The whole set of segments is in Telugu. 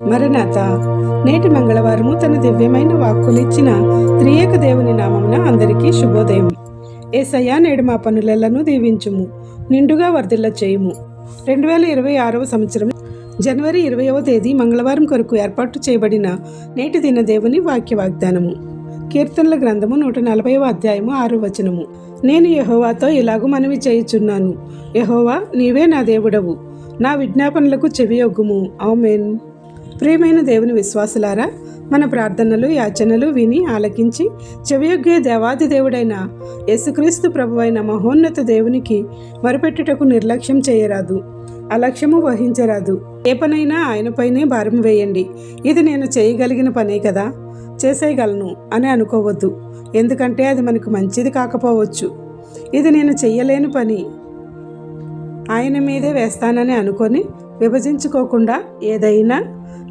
మరణాత నేటి మంగళవారము తన దివ్యమైన వాక్కులిచ్చిన త్రియేక దేవుని నామమున అందరికీ శుభోదయం. యేసయ్యా, నేడు మా పనులను దీవించుము, నిండుగా వర్ధిల్ల చేయుము. 2026 సంవత్సరం జనవరి 20వ తేదీ మంగళవారం కొరకు ఏర్పాటు చేయబడిన నేటి దిన దేవుని వాక్య వాగ్దానము. కీర్తనల గ్రంథము 140వ అధ్యాయము 6వ వచనము. నేను యెహోవాతో ఇలాగు మనవి చేయుచున్నాను, యెహోవా నీవే నా దేవుడవు, నా విజ్ఞాపనలకు చెవియొగ్గుము. ఆమేన్. ప్రియమైన దేవుని విశ్వాసులారా, మన ప్రార్థనలు యాచనలు విని ఆలకించి చెవియొగ్గే దేవాది దేవుడైన యేసుక్రీస్తు ప్రభువైన మహోన్నత దేవునికి మొరపెట్టుటకు నిర్లక్ష్యం చేయరాదు, అలక్ష్యము వహించరాదు. ఏ పనైనా ఆయనపైనే భారం వేయండి. ఇది నేను చేయగలిగిన పనే కదా, చేసేయగలను అని అనుకోవద్దు. ఎందుకంటే అది మనకు మంచిది కాకపోవచ్చు. ఇది నేను చెయ్యలేని పని, ఆయన మీదే వేస్తానని అనుకొని విభజించుకోకుండా ఏదైనా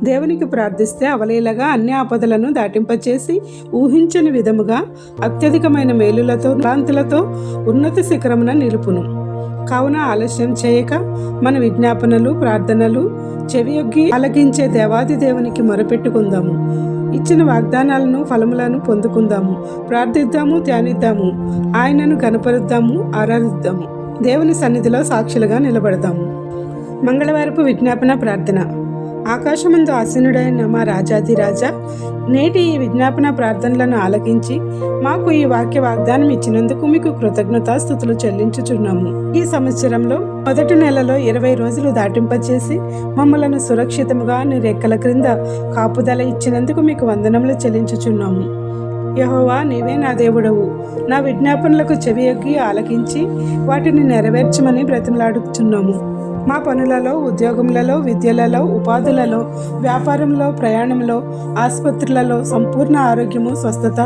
దేవునికి ప్రార్థిస్తే అవలీలగా అన్ని ఆపదలను దాటింపచేసి ఊహించని విధముగా అత్యధికమైన మేలులతో శాంతులతో ఉన్నత శిఖరమున నిలుపును. కావున ఆలస్యం చేయక మన విజ్ఞాపనలు ప్రార్థనలు చెవియొగ్గి ఆలకించే దేవాది దేవునికి మొరపెట్టుకుందాము. ఇచ్చిన వాగ్దానాలను ఫలములను పొందుకుందాము. ప్రార్థిద్దాము, ధ్యానిద్దాము, ఆయనను కనపరుద్దాము, ఆరాధిద్దాము. దేవుని సన్నిధిలో సాక్షులుగా నిలబడదాము. మంగళవారపు విజ్ఞాపన ప్రార్థన. ఆకాశమందు ఆసీనుడైన మా రాజాధిరాజా, నేటి ఈ విజ్ఞాపన ప్రార్థనలను ఆలకించి మాకు ఈ వాక్య వాగ్దానం ఇచ్చినందుకు మీకు కృతజ్ఞతాస్తుతులు చెల్లించుచున్నాము. ఈ సంవత్సరంలో మొదటి నెలలో 20 రోజులు దాటింపచేసి మమ్మలను సురక్షితముగా నీ రెక్కల క్రింద కాపుదల ఇచ్చినందుకు మీకు వందనములు చెల్లించుచున్నాము. యెహోవా నీవే నా దేవుడవు, నా విజ్ఞాపనలకు చెవియొగ్గి ఆలకించి వాటిని నెరవేర్చమని బ్రతిమలాడుచున్నాము. మా పనులలో, ఉద్యోగములలో, విద్యలలో, ఉపాధులలో, వ్యాపారంలో, ప్రయాణంలో, ఆసుపత్రులలో సంపూర్ణ ఆరోగ్యము, స్వస్థత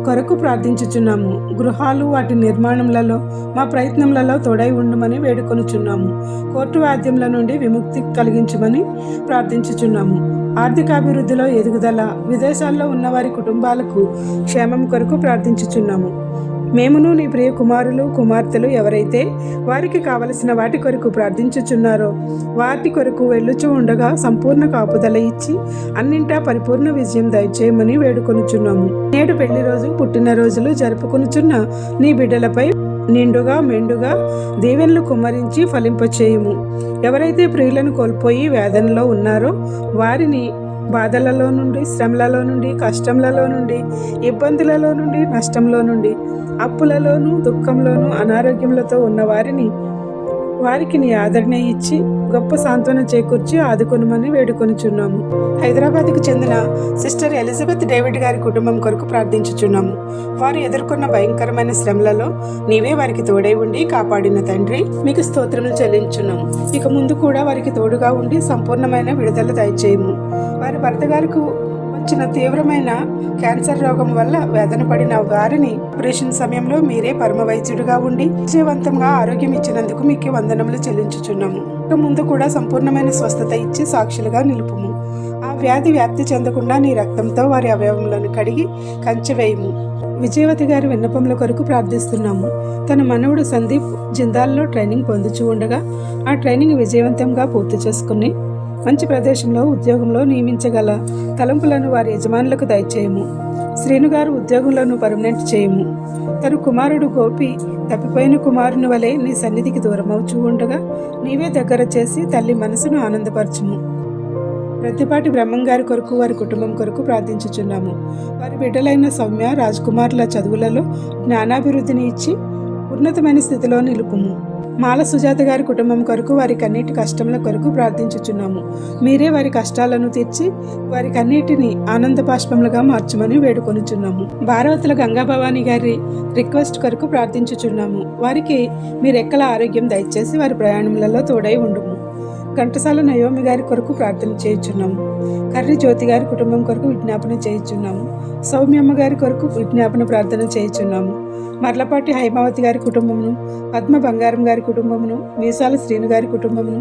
కొరకు ప్రార్థించుచున్నాము. గృహాలు వాటి నిర్మాణములలో మా ప్రయత్నములలో తోడై ఉండమని వేడుకొనుచున్నాము. కోర్టు వాద్యముల నుండి విముక్తి కలిగించమని ప్రార్థించుచున్నాము. ఆర్థికాభివృద్ధిలో ఎదుగుదల, విదేశాల్లో ఉన్న వారి కుటుంబాలకు క్షేమం కొరకు ప్రార్థించుచున్నాము. మేమును నీ ప్రియ కుమారులు కుమార్తెలు ఎవరైతే వారికి కావలసిన వాటి కొరకు ప్రార్థించుచున్నారో వాటి కొరకు వెళ్ళుచూ ఉండగా సంపూర్ణ కాపుదల ఇచ్చి అన్నింటా పరిపూర్ణ విజయం దయచేయమని వేడుకొనుచున్నాము. నేడు పెళ్లి రోజు, పుట్టినరోజులు జరుపుకొనుచున్న నీ బిడ్డలపై నిండుగా మెండుగా దీవెనలు కుమ్మరించి ఫలింపచేయుము. ఎవరైతే ప్రియులను కోల్పోయి వేదనలో ఉన్నారో వారిని బాధలలో నుండి, శ్రమలలో నుండి, కష్టంలలో నుండి, ఇబ్బందులలో నుండి, నష్టంలో నుండి, అప్పులలోనూ దుఃఖంలోనూ అనారోగ్యములతో ఉన్న వారికి నీ ఆదరణ ఇచ్చి గొప్ప సాంత్వన చేకూర్చి ఆదుకొనుమని వేడుకొనుచున్నాము. హైదరాబాద్కు చెందిన సిస్టర్ ఎలిజబెత్ డేవిడ్ గారి కుటుంబం కొరకు ప్రార్థించుచున్నాము. వారు ఎదుర్కొన్న భయంకరమైన శ్రమలలో నీవే వారికి తోడై ఉండి కాపాడిన తండ్రి, మీకు స్తోత్రములు చెల్లించున్నాము. ఇక ముందు కూడా వారికి తోడుగా ఉండి సంపూర్ణమైన విడుదల దయచేయము. వారి భర్త గారికి వచ్చిన తీవ్రమైన క్యాన్సర్ రోగం వల్ల వేదన పడిన వారిని ఆపరేషన్ సమయంలో మీరే పరమ వైద్యుడిగా ఉండి విజయవంతంగా ఆరోగ్యం ఇచ్చినందుకు మీకు వందనములు చెల్లించుచున్నాము. ఇక ముందు కూడా సంపూర్ణమైన స్వస్థత ఇచ్చి సాక్షులుగా నిలుపుము. ఆ వ్యాధి వ్యాప్తి చెందకుండా నీ రక్తంతో వారి అవయవములను కడిగి కంచె వేయము. విజయవతి గారి విన్నపముల కొరకు ప్రార్థిస్తున్నాము. తన మనవుడు సందీప్ జిందాల్లో ట్రైనింగ్ పొందుచూ ఉండగా ఆ ట్రైనింగ్ విజయవంతంగా పూర్తి చేసుకుని మంచి ప్రదేశంలో ఉద్యోగంలో నియమించగల తలంపులను వారి యజమానులకు దయచేయము. శ్రీనుగారు ఉద్యోగంలోనూ పర్మనెంట్ చేయము. తన కుమారుడు గోపి తప్పిపోయిన కుమారుని వలె నీ సన్నిధికి దూరమవుచూ ఉండగా నీవే దగ్గర చేసి తల్లి మనసును ఆనందపరచుము. ప్రతిపాటి బ్రహ్మంగారి కొరకు వారి కుటుంబం కొరకు ప్రార్థించుచున్నాము. వారి బిడ్డలైన సౌమ్య, రాజ్ కుమార్ల చదువులలో జ్ఞానాభివృద్ధిని ఇచ్చి ఉన్నతమైన స్థితిలో నిలుపుము. మాల సుజాత గారి కుటుంబం కొరకు వారి కన్నీటి కష్టముల కొరకు ప్రార్థించుచున్నాము. మీరే వారి కష్టాలను తీర్చి వారి కన్నీటిని ఆనంద బాష్పములుగా మార్చమని వేడుకొనుచున్నాము. భారవతుల గంగా భవానీ గారి రిక్వెస్ట్ కొరకు ప్రార్థించుచున్నాము. వారికి మీ రెక్కల ఆరోగ్యం దయచేసి వారి ప్రయాణములలో తోడై ఉండుము. ఘంటసాల నయోమి గారి కొరకు ప్రార్థన చేయుచున్నాము. కర్రి జ్యోతి గారి కుటుంబం కొరకు విజ్ఞాపన చేయుచున్నాము. సౌమ్యమ్మ గారి కొరకు విజ్ఞాపన ప్రార్థన చేయుచున్నాము. మర్లపాటి హైమావతి గారి కుటుంబమును, పద్మ బంగారం గారి కుటుంబమును, మీసాల శ్రీను గారి కుటుంబమును,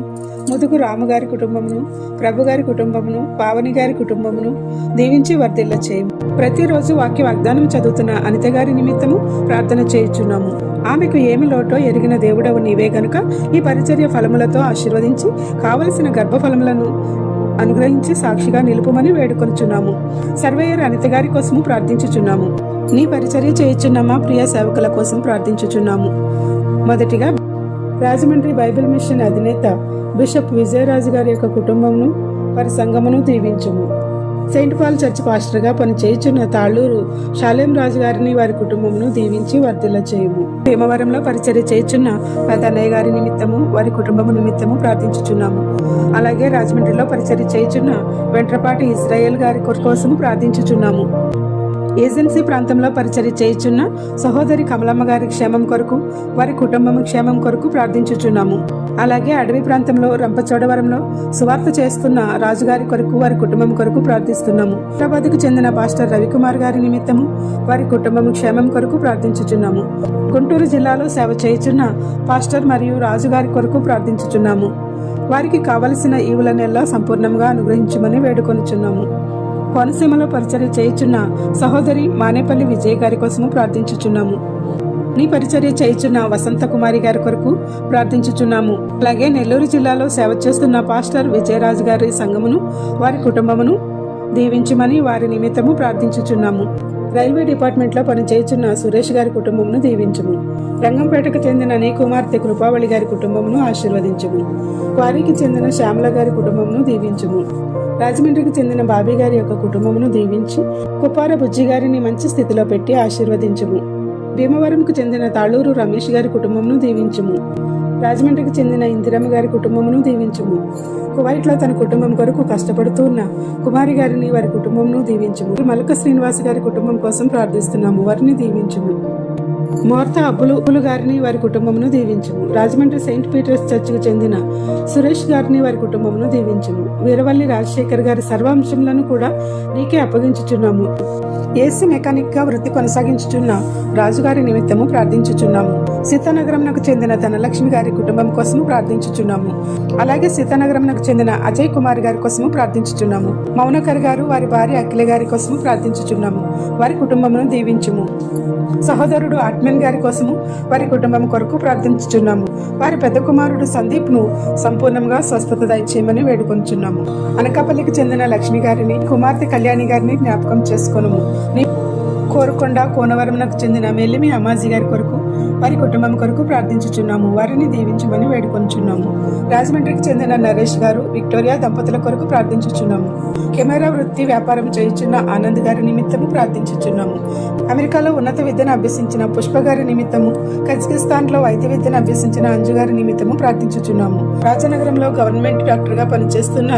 ముదుగు రాము గారి కుటుంబమును, ప్రభు గారి కుటుంబమును, పావని గారి కుటుంబమును దీవించి వర్ధిల్ల చేయము. ప్రతిరోజు వాక్య వాగ్దానం చదువుతున్న అనిత గారి నిమిత్తము ప్రార్థన చేయుచున్నాము. ఆమెకు ఏమి లోటో ఎరిగిన దేవుడవు నీవే గనుక ఈ పరిచర్య ఫలములతో ఆశీర్వదించి కావలసిన గర్భఫలములను అనుగ్రహించి సాక్షిగా నిలుపుమని వేడుకొనుచున్నాము. సర్వేయర్ అనిత గారి కోసము ప్రార్థించుచున్నాము. నీ పరిచర్య చేయుచున్న మా ప్రియ సేవకుల కోసం ప్రార్థించుచున్నాము. మొదటిగా రాజమండ్రి బైబిల్ మిషన్ అధినేత బిషప్ విజయరాజు గారి యొక్క కుటుంబమును వారి సంఘమును దీవించుము. సెయింట్ పాల్ చర్చ్ పాస్టర్గా పనిచేయుచున్న తాళ్ళూరు షాలేం రాజు గారిని వారి కుటుంబమును దీవించి వర్ధిల్ల చేయుము. భీమవరంలో పరిచర్య చేయుచున్న పెద్దన్నయ్య గారి నిమిత్తము వారి కుటుంబము నిమిత్తము ప్రార్థించుచున్నాము. అలాగే రాజమండ్రిలో పరిచర్య చేయుచున్న వెంట్రపాటి ఇజ్రాయేల్ గారి కోసము ప్రార్థించుచున్నాము. ఏజెన్సీ ప్రాంతంలో పరిచర్య చేయుచున్న సహోదరి కమలమ్మ గారి క్షేమం కొరకు వారి కుటుంబం క్షేమం కొరకు ప్రార్థించుచున్నాము. అలాగే అడవి ప్రాంతంలో రంపచోడవరంలో సువార్త చేస్తున్న రాజుగారి కొరకు వారి కుటుంబం కొరకు ప్రార్థిస్తున్నాము. హైదరాబాద్కు చెందిన పాస్టర్ రవికుమార్ గారి నిమిత్తము వారి కుటుంబం క్షేమం కొరకు ప్రార్థించుచున్నాము. గుంటూరు జిల్లాలో సేవ చేయుచున్న పాస్టర్ మరియు రాజుగారి కొరకు ప్రార్థించుచున్నాము. వారికి కావలసిన ఈవులనెల్లా సంపూర్ణంగా అనుగ్రహించమని వేడుకొనుచున్నాము. కోనసీమలో పరిచర్య చేయుచున్న సహోదరి మానేపల్లి విజయ్ గారి కోసము ప్రార్థించుచున్నాము. నీ పరిచర్య చేయుచున్న వసంత కుమారి గారి కొరకు ప్రార్థించుచున్నాము. అలాగే నెల్లూరు జిల్లాలో సేవ చేస్తున్న పాస్టర్ విజయరాజు గారి సంఘమును వారి కుటుంబమును దీవించమని వారి నిమిత్తము ప్రార్థించుచున్నాము. రైల్వే డిపార్ట్మెంట్లో పనిచేయుచున్న సురేష్ గారి కుటుంబమును దీవించుము. రంగంపేటకు చెందిన నీ కుమార్తె కృపావళి గారి కుటుంబమును ఆశీర్వదించుము. వారికి చెందిన శ్యామల గారి కుటుంబమును దీవించుము. రాజమండ్రికి చెందిన బాబీ గారి యొక్క కుటుంబమును దీవించి కుప్పార బుజ్జి గారిని మంచి స్థితిలో పెట్టి ఆశీర్వదించుము. భీమవరంకు చెందిన తాళ్ళూరు రమేష్ గారి కుటుంబమును దీవించుము. రాజమండ్రికి చెందిన ఇందిరమ్మ గారి కుటుంబమును దీవించుము. కువైట్లో తన కుటుంబం కొరకు కష్టపడుతూ ఉన్న కుమారి గారిని వారి కుటుంబమును దీవించుము. మలక శ్రీనివాస్ గారి కుటుంబం కోసం ప్రార్థిస్తున్నాము. వారిని దీవించుము. మోర్తా అబ్బులు గారిని వారి కుటుంబమును దీవించుము. రాజమండ్రి సెయింట్ పీటర్స్ చర్చికి చెందిన సురేష్ గారిని వారి కుటుంబమును దీవించుము. వీరవల్లి రాజశేఖర్ గారి సర్వాంశములను కూడా నీకే అప్పగించుచున్నాము. ఏసీ మెకానిక్ గా వృత్తి కొనసాగించుచున్న రాజుగారి నిమిత్తము ప్రార్థించుచున్నాము. సీతానగరంకు చెందిన ధనలక్ష్మి గారి కుటుంబం కోసము ప్రార్థించుచున్నాము. అలాగే సీతానగరంకు చెందిన అజయ్ కుమార్ గారి కోసము ప్రార్థించుచున్నాము. మౌనకర్ గారు వారి భార్య అఖిల గారి కోసము ప్రార్థించుచున్నాము. వారి కుటుంబమును దీవించుము. సహోదరుడు ఆట్మెన్ గారి కోసము వారి కుటుంబం కొరకు ప్రార్థించుచున్నాము. వారి పెద్ద కుమారుడు సందీప్ ను సంపూర్ణంగా స్వస్థత దయచేయమని వేడుకొంచున్నాము. అనకాపల్లికి చెందిన లక్ష్మి గారిని కుమార్తె కళ్యాణి గారిని జ్ఞాపకం చేసుకొనుము. కోరుకొండ కోనవరంకు చెందిన మెల్లిమి అమ్మాజీ గారి కొరకు వారి కుటుంబం కొరకు ప్రార్థించుచున్నాము. వారిని దీవించమని వేడుకొంచున్నాము. రాజమండ్రికి చెందిన నరేష్ గారు విక్టోరియా దంపతుల కొరకు ప్రార్థించుచున్నాము. కెమెరా వృత్తి వ్యాపారం చేయుచున్న ఆనంద్ గారి నిమిత్తము ప్రార్థించుచున్నాము. అమెరికాలో ఉన్నత విద్యను అభ్యసించిన పుష్ప గారి నిమిత్తము, కజకిస్తాన్ లో వైద్య విద్యను అభ్యసించిన అంజు గారి నిమిత్తము ప్రార్థించుచున్నాము. రాజనగరంలో గవర్నమెంట్ డాక్టర్ గా పనిచేస్తున్న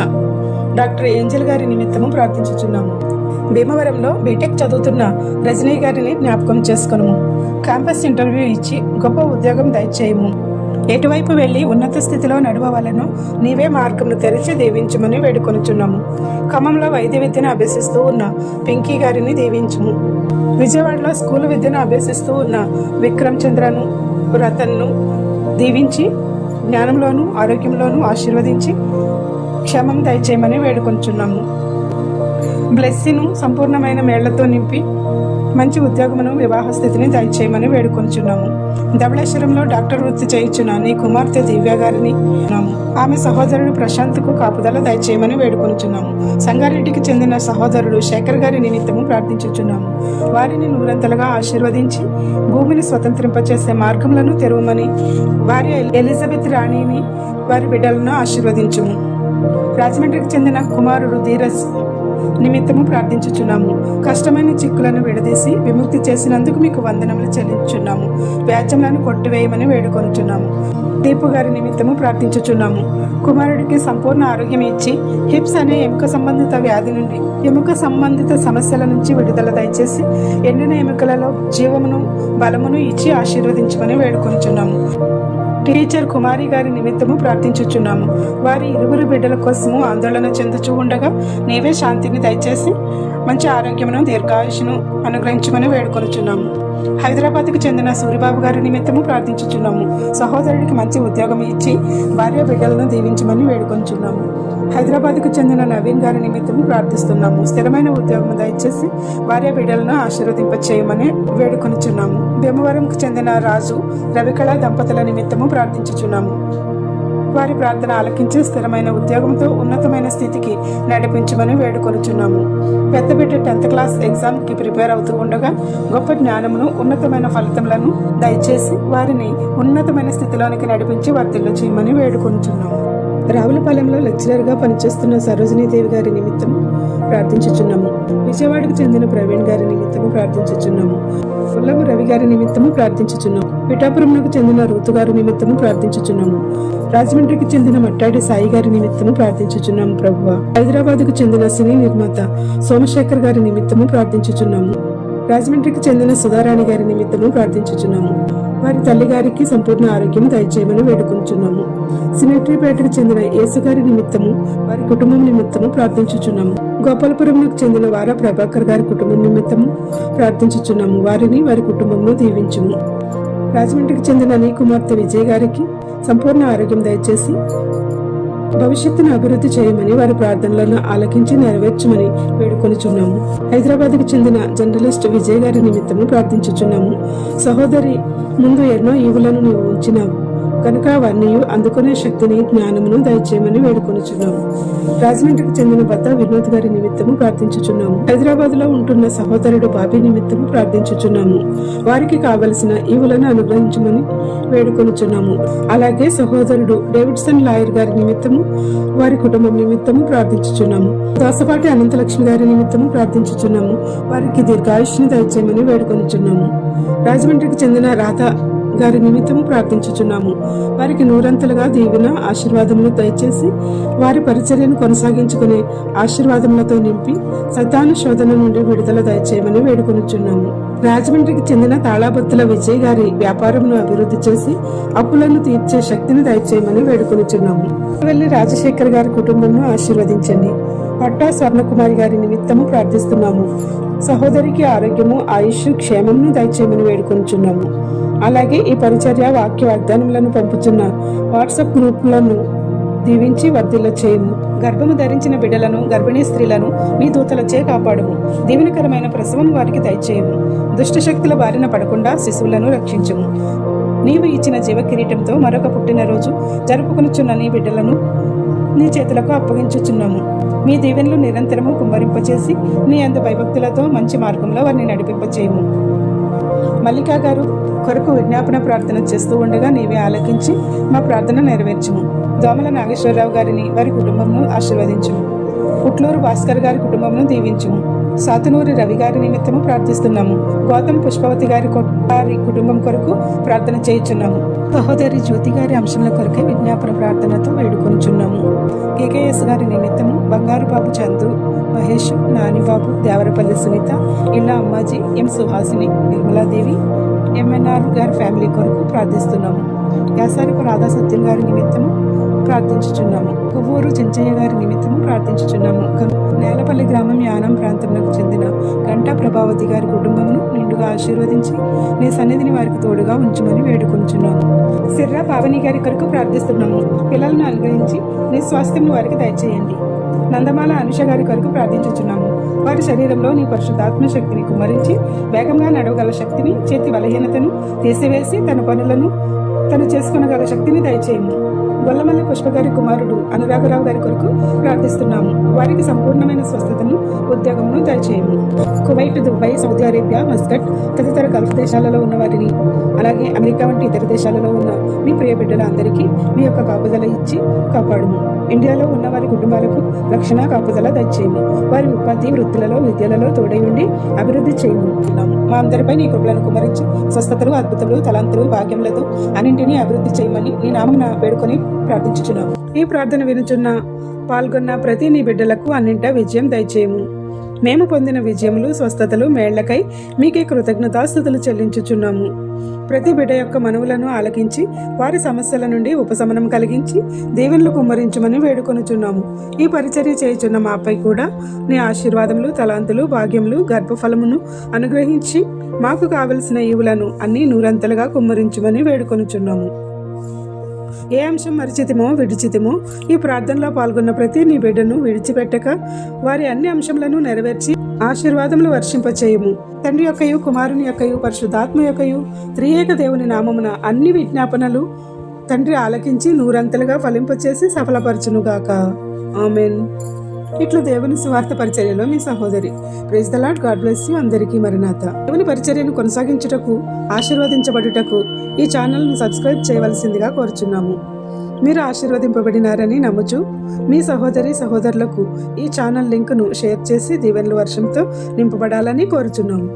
డాక్టర్ ఏంజల్ గారి నిమిత్తము ప్రార్థించుచున్నాము. భీమవరంలో బీటెక్ చదువుతున్న రజనీ గారిని జ్ఞాపకం చేసుకొనుము. క్యాంపస్ ఇంటర్వ్యూ ఇచ్చి గొప్ప ఉద్యోగం దయచేయము. ఎటువైపు వెళ్లి ఉన్నత స్థితిలో నడవవలెనో నీవే మార్గమును తెరిచి దీవించమని వేడుకొనుచున్నాము. ఖమ్మంలో వైద్య విద్యను అభ్యసిస్తూ ఉన్న పింకీ గారిని దీవించుము. విజయవాడలో స్కూల్ విద్యను అభ్యసిస్తూ ఉన్న విక్రమ్ చంద్రను రతన్ను దీవించి జ్ఞానంలోను ఆరోగ్యంలోను ఆశీర్వదించి క్షేమం దయచేయమని వేడుకొనుచున్నాము. బ్లెస్సీను సంపూర్ణమైన మేళ్లతో నింపి మంచి ఉద్యోగమును వివాహ స్థితిని దయచేయమని వేడుకొంచున్నాము. ధవళేశ్వరంలో డాక్టర్ వృత్తి చేయించున్న నీ కుమార్తె దివ్య గారిని ఆమె సహోదరుడు ప్రశాంత్కు కాపుదల దయచేయమని వేడుకొంచున్నాము. సంగారెడ్డికి చెందిన సహోదరుడు శేఖర్ గారి నిమిత్తము ప్రార్థించుచున్నాము. వారిని నూరంతలుగా ఆశీర్వదించి భూమిని స్వతంత్రింపచేసే మార్గములను తెరవమని భార్య ఎలిజబెత్ రాణిని వారి బిడ్డలను ఆశీర్వదించుము. రాజమండ్రికి చెందిన కుమారుడు ధీరజ్ నిమిత్తము ప్రార్థించుచున్నాము. కష్టమైన చిక్కులను విడదీసి విముక్తి చేసినందుకు మీకు వందనములు చెల్లించుచున్నాము. వ్యాజ్యములను కొట్టివేయమని వేడుకొనుచున్నాము. దీపు గారి నిమిత్తము ప్రార్థించుచున్నాము. కుమారుడికి సంపూర్ణ ఆరోగ్యం ఇచ్చి హిప్స్ అనే ఎముక సంబంధిత వ్యాధి నుండి ఎముక సంబంధిత సమస్యల నుంచి విడుదల దయచేసి ఎండిన ఎముకలలో జీవమును బలమును ఇచ్చి ఆశీర్వదించమని వేడుకొనుచున్నాము. టీచర్ కుమారి గారి నిమిత్తము ప్రార్థించుచున్నాము. వారి ఇరువురు బిడ్డల కోసము ఆందోళన చెందుచూ ఉండగా నీవే శాంతిని దయచేసి మంచి ఆరోగ్యమును దీర్ఘాయుషును అనుగ్రహించమని వేడుకొనుచున్నాము. హైదరాబాద్కు చెందిన సూరిబాబు గారి నిమిత్తము ప్రార్థించుచున్నాము. సహోదరుడికి మంచి ఉద్యోగం ఇచ్చి భార్య బిడ్డలను దీవించమని వేడుకొనుచున్నాము. హైదరాబాద్కు చెందిన నవీన్ గారి నిమిత్తము ప్రార్థిస్తున్నాము. స్థిరమైన ఉద్యోగం దయచేసి భార్య బిడ్డలను ఆశీర్వదింపచేయమని వేడుకొనుచున్నాము. భీమవరంకు చెందిన రాజు రవికళ దంపతుల నిమిత్తము ప్రార్థించుచున్నాము. వారి ప్రార్థన ఆలకించి స్థిరమైన ఉద్యోగంతో ఉన్నతమైన స్థితికి నడిపించమని వేడుకొనుచున్నాము. పెద్ద బిడ్డ 10th క్లాస్ ఎగ్జామ్కి ప్రిపేర్ అవుతూ ఉండగా గొప్ప జ్ఞానమును, ఉన్నతమైన ఫలితములను దయచేసి వారిని ఉన్నతమైన స్థితిలోనికి నడిపించి వర్ధిల్ల చేయమని వేడుకొనుచున్నాము. రావులపాలెంలో లెక్చరర్గా పనిచేస్తున్న సరోజినీదేవి గారి నిమిత్తము ప్రార్థించుచున్నాము. విజయవాడకు చెందిన ప్రవీణ్ గారి నిమిత్తము ప్రార్థించుచున్నాము. పుల్లము రవి గారి నిమిత్తము ప్రార్థించుచున్నాము. పిఠాపురంకు చెందిన రూతు గారి నిమిత్తము ప్రార్థించుచున్నాము. రాజమండ్రికి చెందిన మట్టాడి సాయి గారి నిమిత్తము ప్రార్థించుచున్నాము. ప్రభువా, హైదరాబాద్కు చెందిన సినీ నిర్మాత సోమశేఖర్ గారి నిమిత్తము ప్రార్థించుచున్నాము. రాజమండ్రికి చెందిన సుధారాణి గారి నిమిత్తము ప్రార్థించుచున్నాము. వారి తల్లి గారికి సంపూర్ణ ఆరోగ్యం దయచేయమని వేడుకొంచున్నాము. సిమెట్రీపేటకు చెందిన యేసు గారి నిమిత్తము, వారి కుటుంబం నిమిత్తము ప్రార్థించుచున్నాము. గోపాలపురంకు చెందిన వారా ప్రభాకర్ గారి కుటుంబం నిమిత్తము ప్రార్థించుచున్నాము. వారిని, వారి కుటుంబంను దీవించుము. రాజమండ్రికి చెందిన నీ కుమార్తె విజయ్ గారికి సంపూర్ణ ఆరోగ్యం దయచేసి భవిష్యత్తును అభివృద్ధి చేయమని వారి ప్రార్థనలను ఆలకించి నెరవేర్చమని వేడుకొనిచున్నాము. హైదరాబాద్కు చెందిన జర్నలిస్ట్ విజయ్ గారి నిమిత్తము ప్రార్థించుచున్నాము. సహోదరి ముందు ఎన్నో ఈవులను నీవు ఉంచినావు కనుక అవన్నీ అందుకునే శక్తిని, జ్ఞానమును దయచేయమని వేడుకొనిచున్నాము. రాజమండ్రికి చెందిన భర్త వినోద్ గారి నిమిత్తము ప్రార్థించుచున్నాము. హైదరాబాద్ లో ఉంటున్న సహోదరుడు బాబీ నిమిత్తము ప్రార్థించుచున్నాము. వారికి కావలసిన ఈవులను అనుగ్రహించమని వేడుకొనిచున్నాము. అలాగే సహోదరుడు డేవిడ్సన్ లాయర్ గారి నిమిత్తము, వారి కుటుంబం నిమిత్తము ప్రార్థించుచున్నాము. దాసపాటి అనంతలక్ష్మి గారి నిమిత్తము ప్రార్థించుచున్నాము. వారికి దీర్ఘాయుష్ని దయచేయమని వేడుకొనిచున్నాము. రాజమండ్రికి చెందిన రాధ గారి నిమిత్తము ప్రార్థించుచున్నాము. వారికి నూరంతలుగా దీవెన, ఆశీర్వాదములు దయచేసి వారి పరిచర్యను కొనసాగించుకునే ఆశీర్వాదములతో నింపి సైతాను శోధన నుండి విడుదల దయచేయమని వేడుకొనిచున్నాము. రాజమండ్రికి చెందిన తాళాబత్తుల విజయ్ గారి వ్యాపారమును అభివృద్ధి చేసి అప్పులను తీర్చే శక్తిని దయచేయమని వేడుకొనిచున్నాము. వెళ్ళి రాజశేఖర్ గారి కుటుంబంను ఆశీర్వదించండి. పట్టా స్వర్ణకుమారి గారి నిమిత్తము ప్రార్థిస్తున్నాము. సహోదరికి ఆరోగ్యము, ఆయుష్, క్షేమమును దయచేయమని వేడుకొనిచున్నాము. అలాగే ఈ పరిచర్య వాక్య వాగ్దానములను పంపుతున్న వాట్సాప్ గ్రూపులను దీవించి వర్ధిల్ల చేయము. గర్భము ధరించిన బిడ్డలను, గర్భిణీ స్త్రీలను మీ దూతలచే కాపాడుము. దీవెనకరమైన ప్రసవం వారికి దయచేయము. దుష్టశక్తుల బారిన పడకుండా శిశువులను రక్షించుము. నీవు ఇచ్చిన జీవ కిరీటంతో మరొక పుట్టినరోజు జరుపుకొనుచున్న నీ బిడ్డలను నీ చేతులకు అప్పగించుచున్నాము. మీ దీవెనలు నిరంతరము కుమ్మరింపచేసి నీ అందు భయభక్తులతో మంచి మార్గంలో వారిని నడిపింపచేయము. మల్లికా గారు కొరకు విజ్ఞాపన ప్రార్థన చేస్తూ ఉండగా నీవే ఆలకించి మా ప్రార్థన నెరవేర్చుము. దోమల నాగేశ్వరరావు గారిని, వారి కుటుంబంను ఆశీర్వదించుము. పుట్లూరు భాస్కర్ గారి కుటుంబంను దీవించుము. సాతునూరి రవి గారి నిమిత్తము ప్రార్థిస్తున్నాము. గౌతమ్ పుష్పవతి గారి కుటుంబం కొరకు ప్రార్థన చేయుచున్నాము. సహోదరి జ్యోతి గారి అంశంల కొరకే విజ్ఞాపన ప్రార్థనతో వేడుకొనుచున్నాము. కేకేఎస్ గారి నిమిత్తము బంగారు బాబు చందు, మహేష్, నానిబాబు, దేవరపల్లి సునీత, ఇల్లా అమ్మాజీ, ఎం సుహాసిని, నిర్మలాదేవి, ఎంఎన్ఆర్ గారి ఫ్యామిలీ కొరకు ప్రార్థిస్తున్నాము. యాసారిపు రాధా సత్యం గారి నిమిత్తము ప్రార్థించుచున్నాము. కొవ్వూరు చెంచయ్య గారి నిమిత్తము ప్రార్థించుచున్నాము. నేలపల్లి గ్రామం యానం ప్రాంతంలో చెందిన గంటా ప్రభావతి గారి కుటుంబమును నిండుగా ఆశీర్వదించి నీ సన్నిధిని వారికి తోడుగా ఉంచుమని వేడుకొంచున్నాము. సిర్రా పావని గారి కొరకు ప్రార్థిస్తున్నాము. పిల్లలను అనుగ్రహించి నీ స్వాస్థ్యంను వారికి దయచేయండి. నందమాల అనుష గారి కొరకు ప్రార్థించుచున్నాము. వారి శరీరంలో నీ పరిశుద్ధాత్మ శక్తిని కుమ్మరించి వేగంగా నడవగల శక్తిని, చేతి బలహీనతను తీసివేసి తన పనులను తను చేసుకునగల శక్తిని దయచేయము. గొల్లమల్లి పుష్ప గారి కుమారుడు అనురాగరావు గారి కొరకు ప్రార్థిస్తున్నాము. వారికి సంపూర్ణమైన స్వస్థతను, ఉద్యోగమును దయచేయము. Kuwait, Dubai, Saudi Arabia, Muscat తదితర గల్ఫ్ దేశాలలో ఉన్న వారిని, అలాగే అమెరికా వంటి ఇతర దేశాలలో ఉన్న మీ ప్రియ బిడ్డల అందరికీ మీ యొక్క కాపుదల ఇచ్చి కాపాడుము. ఇండియాలో ఉన్న వారి కుటుంబాలకు రక్షణ, కాపుదల దయచేయము. వారి ఉపాధి, వృత్తులలో, విద్యలలో తోడై ఉండి అభివృద్ధి చేయము. మా అందరిపై నీ కృపలను కుమరించి స్వస్థతలు, అద్భుతములు, తలాంతులు, భాగ్యములతో అన్నింటినీ అభివృద్ధి చేయమని నీ నామమున వేడుకొని ప్రార్థించుచున్నాము. ఈ ప్రార్థన వినుచున్న, పాల్గొన్న ప్రతి నీ బిడ్డలకు అన్నింటా విజయం దయచేయము. మేము పొందిన విజయములు, స్వస్థతలు, మేళ్లకై మీకే కృతజ్ఞతాస్తుతులు చెల్లించుచున్నాము. ప్రతి బిడ్డ యొక్క మనవులను ఆలకించి వారి సమస్యల నుండి ఉపశమనం కలిగించి దీవెనలు కుమ్మరించమని వేడుకొనుచున్నాము. ఈ పరిచర్య చేయుచున్న మాపై కూడా నీ ఆశీర్వాదములు, తలాంతులు, భాగ్యములు, గర్భఫలమును అనుగ్రహించి మాకు కావలసిన ఈవులను అన్నీ నూరంతలుగా కుమ్మరించమని వేడుకొనుచున్నాము. ఏ అంశం మరిచితిమో విడిచితిమో ఈ ప్రార్థనలో పాల్గొన్న ప్రతి నీ బిడ్డను విడిచిపెట్టక వారి అన్ని అంశములను నెరవేర్చి ఆశీర్వాదములు వర్షింపచేయము. తండ్రి యొక్కయు, కుమారుని యొక్కయు, పరిశుద్ధాత్మ యొక్కయు, త్రియేక దేవుని నామమున అన్ని విజ్ఞాపనలు తండ్రి ఆలకించి నూరంతలుగా ఫలింపచేసి సఫలపరచునుగాక. ఆమెన్. ఇట్లు దేవుని సువార్త పరిచర్యలో మీ సహోదరి. Praise the Lord. God bless you. అందరికీ మరణాత. దేవుని పరిచర్యను కొనసాగించుటకు, ఆశీర్వదించబడుటకు ఈ ఛానల్ను సబ్స్క్రైబ్ చేయవలసిందిగా కోరుచున్నాము. మీరు ఆశీర్వదింపబడినారని నమ్ముచు మీ సహోదరి సహోదరులకు ఈ ఛానల్ లింకును షేర్ చేసి దీవెనల వర్షంతో నింపబడాలని కోరుచున్నాము.